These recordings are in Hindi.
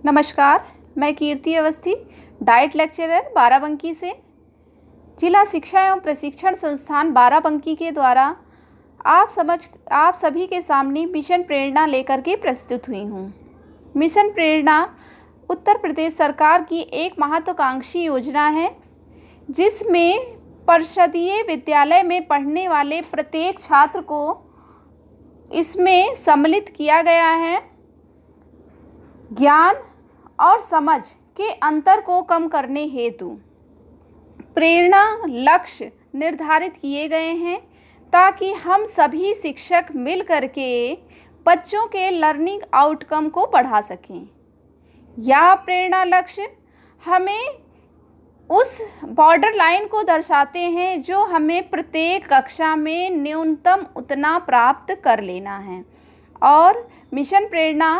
नमस्कार, मैं कीर्ति अवस्थी, डाइट लेक्चरर बाराबंकी से। जिला शिक्षा एवं प्रशिक्षण संस्थान बाराबंकी के द्वारा आप सभी के सामने मिशन प्रेरणा लेकर के प्रस्तुत हुई हूँ। मिशन प्रेरणा उत्तर प्रदेश सरकार की एक महत्वाकांक्षी योजना है, जिसमें परिषदीय विद्यालय में पढ़ने वाले प्रत्येक छात्र को इसमें सम्मिलित किया गया है। ज्ञान और समझ के अंतर को कम करने हेतु प्रेरणा लक्ष्य निर्धारित किए गए हैं, ताकि हम सभी शिक्षक मिल करके बच्चों के लर्निंग आउटकम को बढ़ा सकें। यह प्रेरणा लक्ष्य हमें उस बॉर्डर लाइन को दर्शाते हैं जो हमें प्रत्येक कक्षा में न्यूनतम उतना प्राप्त कर लेना है। और मिशन प्रेरणा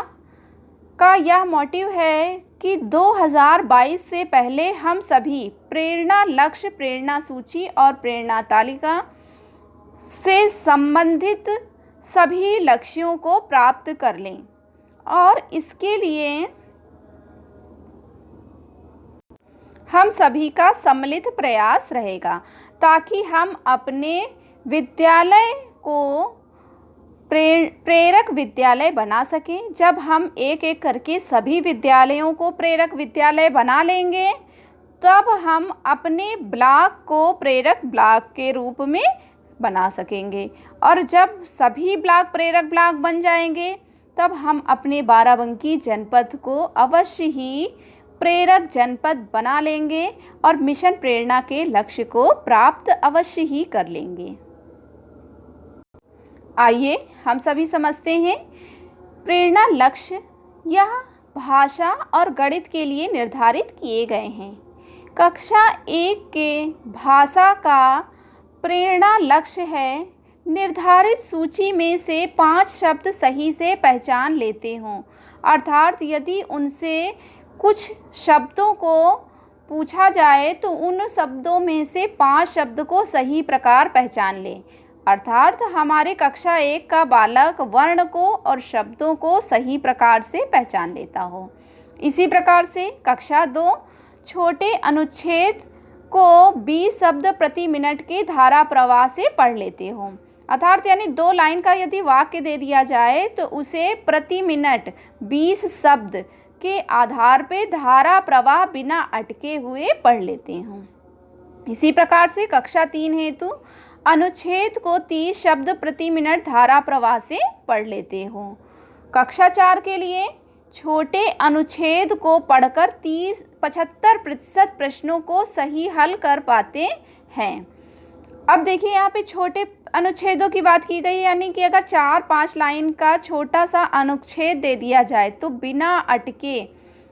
का यह मोटिव है कि 2022 से पहले हम सभी प्रेरणा लक्ष्य, प्रेरणा सूची और प्रेरणा तालिका से संबंधित सभी लक्ष्यों को प्राप्त कर लें। और इसके लिए हम सभी का सम्मिलित प्रयास रहेगा, ताकि हम अपने विद्यालय को प्रेरक विद्यालय बना सकें। जब हम एक एक करके सभी विद्यालयों को प्रेरक विद्यालय बना लेंगे, तब हम अपने ब्लॉक को प्रेरक ब्लॉक के रूप में बना सकेंगे। और जब सभी ब्लॉक प्रेरक ब्लॉक बन जाएंगे, तब हम अपने बाराबंकी जनपद को अवश्य ही प्रेरक जनपद बना लेंगे और मिशन प्रेरणा के लक्ष्य को प्राप्त अवश्य ही कर लेंगे। आइए हम सभी समझते हैं प्रेरणा लक्ष्य। यह भाषा और गणित के लिए निर्धारित किए गए हैं। कक्षा 1 के भाषा का प्रेरणा लक्ष्य है निर्धारित सूची में से 5 शब्द सही से पहचान लेते हों। अर्थात यदि उनसे कुछ शब्दों को पूछा जाए तो उन शब्दों में से 5 शब्द को सही प्रकार पहचान लें। अर्थात हमारे कक्षा 1 का बालक वर्ण को और शब्दों को सही प्रकार से पहचान लेता हो। इसी प्रकार से कक्षा 2 छोटे अनुच्छेद को 20 शब्द प्रति मिनट के धारा प्रवाह से पढ़ लेते हो। अर्थात यानी 2 लाइन का यदि वाक्य दे दिया जाए तो उसे प्रति मिनट 20 शब्द के आधार पे धारा प्रवाह बिना अटके हुए पढ़ लेते हों। इसी प्रकार से कक्षा 3 हेतु अनुच्छेद को 30 शब्द प्रति मिनट धारा प्रवाह से पढ़ लेते हो। कक्षा 4 के लिए छोटे अनुच्छेद को पढ़कर 75% प्रश्नों को सही हल कर पाते हैं। अब देखिए यहाँ पे छोटे अनुच्छेदों की बात की गई, यानी कि अगर 4-5 लाइन का छोटा सा अनुच्छेद दे दिया जाए तो बिना अटके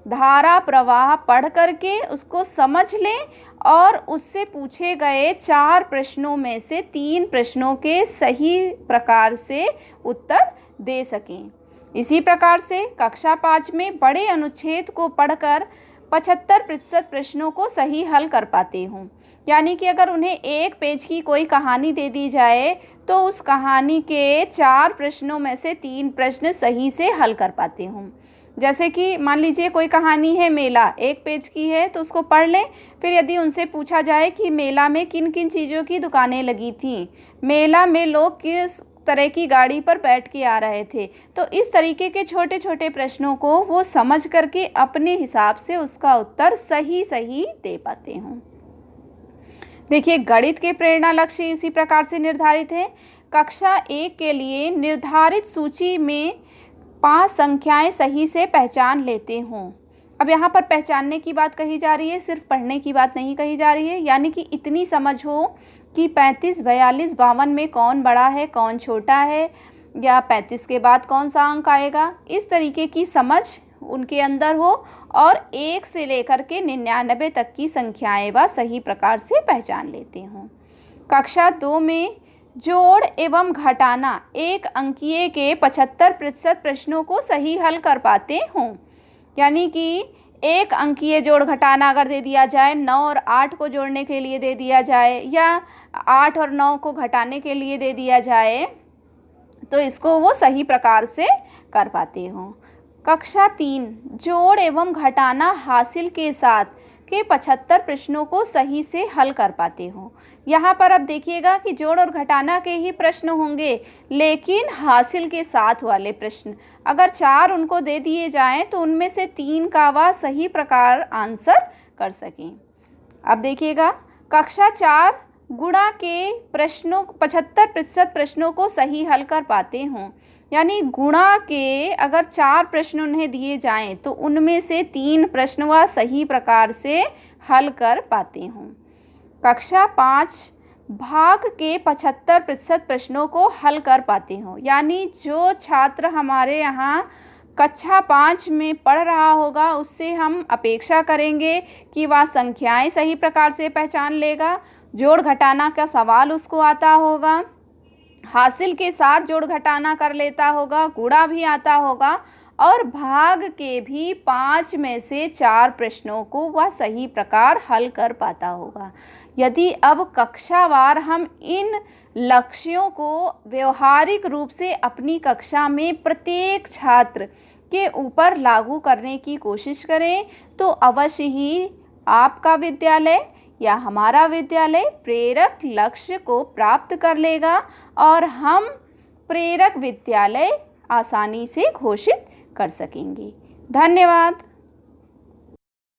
धारा प्रवाह पढ़ करके उसको समझ लें और उससे पूछे गए 4 प्रश्नों में से 3 प्रश्नों के सही प्रकार से उत्तर दे सकें। इसी प्रकार से कक्षा 5 में बड़े अनुच्छेद को पढ़कर 75% प्रश्नों को सही हल कर पाते हों। यानी कि अगर उन्हें 1 पेज की कोई कहानी दे दी जाए तो उस कहानी के 4 प्रश्नों में से 3 प्रश्न सही से हल कर पाते हों। जैसे कि मान लीजिए कोई कहानी है मेला, 1 पेज की है, तो उसको पढ़ लें। फिर यदि उनसे पूछा जाए कि मेला में किन किन चीज़ों की दुकानें लगी थीं, मेला में लोग किस तरह की गाड़ी पर बैठ के आ रहे थे, तो इस तरीके के छोटे छोटे प्रश्नों को वो समझ करके अपने हिसाब से उसका उत्तर सही सही दे पाते हों। देखिए गणित के प्रेरणा लक्ष्य इसी प्रकार से निर्धारित है। कक्षा 1 के लिए निर्धारित सूची में 5 संख्याएं सही से पहचान लेते हों। अब यहाँ पर पहचानने की बात कही जा रही है, सिर्फ पढ़ने की बात नहीं कही जा रही है। यानी कि इतनी समझ हो कि 35, 42, 52 में कौन बड़ा है कौन छोटा है, या 35 के बाद कौन सा अंक आएगा, इस तरीके की समझ उनके अंदर हो और 1 से लेकर के 99 तक की संख्याएं वह सही प्रकार से पहचान लेते हों। कक्षा 2 में जोड़ एवं घटाना 1 अंकीय के 75% प्रश्नों को सही हल कर पाते हों। यानी कि 1 अंकीय जोड़ घटाना अगर दे दिया जाए, 9 और 8 को जोड़ने के लिए दे दिया जाए, या 8 और 9 को घटाने के लिए दे दिया जाए, तो इसको वो सही प्रकार से कर पाते हों। कक्षा 3 जोड़ एवं घटाना हासिल के साथ के 75 प्रश्नों को सही से हल कर पाते हो। यहाँ पर अब देखिएगा कि जोड़ और घटाना के ही प्रश्न होंगे, लेकिन हासिल के साथ वाले प्रश्न अगर 4 उनको दे दिए जाएं तो उनमें से 3 का वह सही प्रकार आंसर कर सकें। अब देखिएगा, कक्षा 4 गुणा के प्रश्नों 75% प्रश्नों को सही हल कर पाते हों, यानी गुणा के अगर 4 प्रश्न उन्हें दिए जाएं तो उनमें से 3 प्रश्न वह सही प्रकार से हल कर पाते हों। कक्षा 5 भाग के 75% प्रश्नों को हल कर पाते हों, यानी जो छात्र हमारे यहाँ कक्षा 5 में पढ़ रहा होगा उससे हम अपेक्षा करेंगे कि वह संख्याएं सही प्रकार से पहचान लेगा, जोड़ घटाना का सवाल उसको आता होगा, हासिल के साथ जोड़ घटाना कर लेता होगा, गुणा भी आता होगा और भाग के भी 5 में से 4 प्रश्नों को वह सही प्रकार हल कर पाता होगा। यदि अब कक्षावार हम इन लक्ष्यों को व्यवहारिक रूप से अपनी कक्षा में प्रत्येक छात्र के ऊपर लागू करने की कोशिश करें तो अवश्य ही आपका विद्यालय या हमारा विद्यालय प्रेरक लक्ष्य को प्राप्त कर लेगा और हम प्रेरक विद्यालय आसानी से घोषित कर सकेंगे। धन्यवाद।